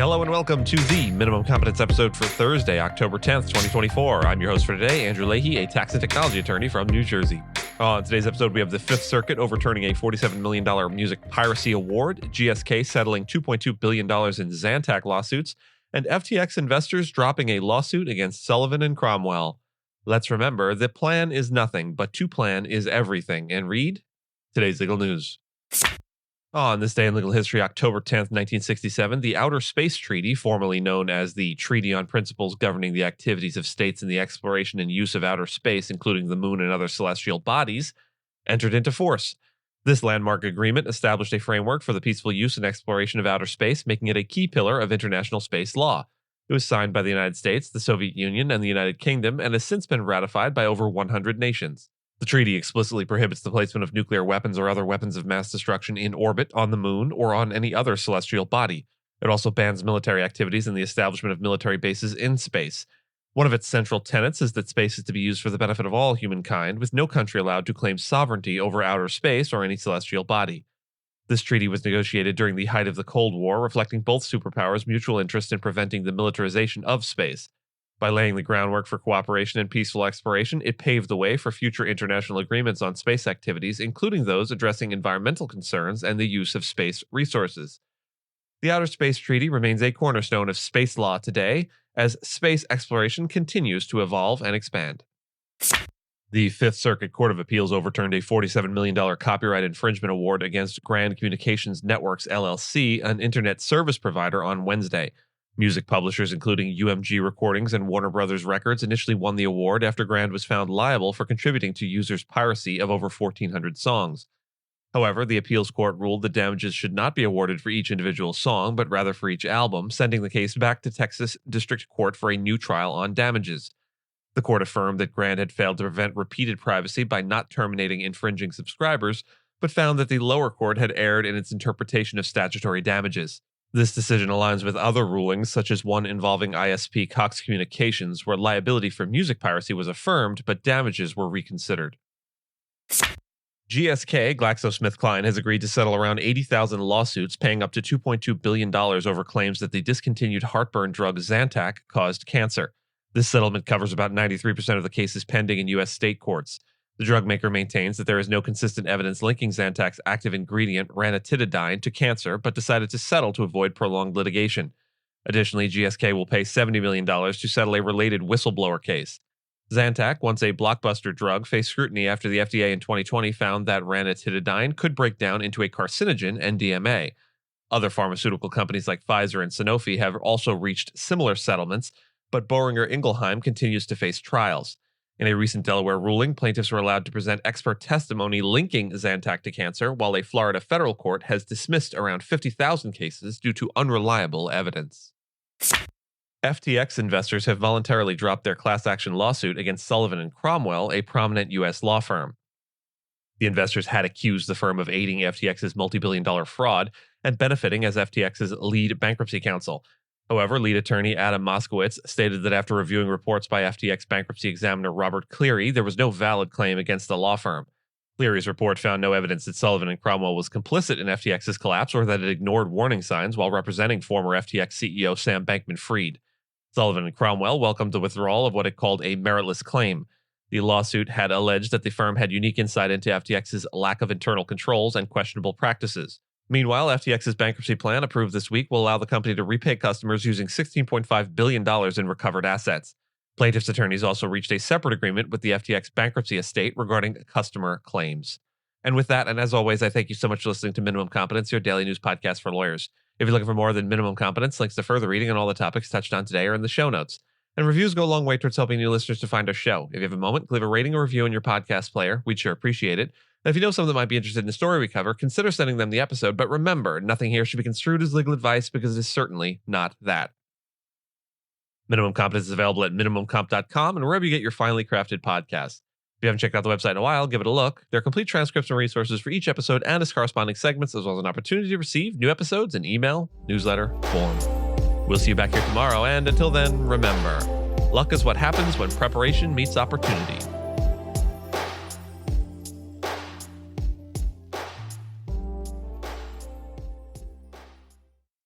Hello and welcome to the Minimum Competence episode for Thursday, October 10th, 2024. I'm your host for today, Andrew Leahy, a tax and technology attorney from New Jersey. On today's episode, we have the Fifth Circuit overturning a $47 million music piracy award, GSK settling $2.2 billion in Zantac lawsuits, and FTX investors dropping a lawsuit against Sullivan and Cromwell. Let's remember that plan is nothing, but to plan is everything. And read today's legal news. On this day in legal history, October 10th, 1967, the Outer Space Treaty, formerly known as the Treaty on Principles Governing the Activities of States in the Exploration and Use of Outer Space, including the Moon and other celestial bodies, entered into force. This landmark agreement established a framework for the peaceful use and exploration of outer space, making it a key pillar of international space law. It was signed by the United States, the Soviet Union, and the United Kingdom, and has since been ratified by over 100 nations. The treaty explicitly prohibits the placement of nuclear weapons or other weapons of mass destruction in orbit, on the moon, or on any other celestial body. It also bans military activities and the establishment of military bases in space. One of its central tenets is that space is to be used for the benefit of all humankind, with no country allowed to claim sovereignty over outer space or any celestial body. This treaty was negotiated during the height of the Cold War, reflecting both superpowers' mutual interest in preventing the militarization of space. By laying the groundwork for cooperation and peaceful exploration, it paved the way for future international agreements on space activities, including those addressing environmental concerns and the use of space resources. The Outer Space Treaty remains a cornerstone of space law today, as space exploration continues to evolve and expand. The Fifth Circuit Court of Appeals overturned a $47 million copyright infringement award against Grand Communications Networks, LLC, an internet service provider, on Wednesday. Music publishers including UMG Recordings and Warner Brothers Records initially won the award after Grand was found liable for contributing to users' piracy of over 1,400 songs. However, the appeals court ruled that damages should not be awarded for each individual song, but rather for each album, sending the case back to Texas District Court for a new trial on damages. The court affirmed that Grand had failed to prevent repeated piracy by not terminating infringing subscribers, but found that the lower court had erred in its interpretation of statutory damages. This decision aligns with other rulings, such as one involving ISP Cox Communications, where liability for music piracy was affirmed, but damages were reconsidered. GSK, GlaxoSmithKline, has agreed to settle around 80,000 lawsuits, paying up to $2.2 billion over claims that the discontinued heartburn drug Zantac caused cancer. This settlement covers about 93% of the cases pending in U.S. state courts. The drug maker maintains that there is no consistent evidence linking Zantac's active ingredient, ranitidine, to cancer, but decided to settle to avoid prolonged litigation. Additionally, GSK will pay $70 million to settle a related whistleblower case. Zantac, once a blockbuster drug, faced scrutiny after the FDA in 2020 found that ranitidine could break down into a carcinogen, NDMA. Other pharmaceutical companies like Pfizer and Sanofi have also reached similar settlements, but Boehringer Ingelheim continues to face trials. In a recent Delaware ruling, plaintiffs were allowed to present expert testimony linking Zantac to cancer, while a Florida federal court has dismissed around 50,000 cases due to unreliable evidence. FTX investors have voluntarily dropped their class action lawsuit against Sullivan and Cromwell, a prominent U.S. law firm. The investors had accused the firm of aiding FTX's multi-billion-dollar fraud and benefiting as FTX's lead bankruptcy counsel. However, lead attorney Adam Moskowitz stated that after reviewing reports by FTX bankruptcy examiner Robert Cleary, there was no valid claim against the law firm. Cleary's report found no evidence that Sullivan and Cromwell was complicit in FTX's collapse or that it ignored warning signs while representing former FTX CEO Sam Bankman-Fried. Sullivan and Cromwell welcomed the withdrawal of what it called a meritless claim. The lawsuit had alleged that the firm had unique insight into FTX's lack of internal controls and questionable practices. Meanwhile, FTX's bankruptcy plan, approved this week, will allow the company to repay customers using $16.5 billion in recovered assets. Plaintiffs' attorneys also reached a separate agreement with the FTX bankruptcy estate regarding customer claims. And with that, and as always, I thank you so much for listening to Minimum Competence, your daily news podcast for lawyers. If you're looking for more than Minimum Competence, links to further reading on all the topics touched on today are in the show notes. And reviews go a long way towards helping new listeners to find our show. If you have a moment, leave a rating or review in your podcast player. We'd sure appreciate it. And if you know someone that might be interested in the story we cover, consider sending them the episode. But remember, nothing here should be construed as legal advice because it is certainly not that. Minimum Competence is available at minimumcomp.com and wherever you get your finely crafted podcasts. If you haven't checked out the website in a while, give it a look. There are complete transcripts and resources for each episode and its corresponding segments, as well as an opportunity to receive new episodes in email, newsletter, form. We'll see you back here tomorrow, and until then, remember, luck is what happens when preparation meets opportunity.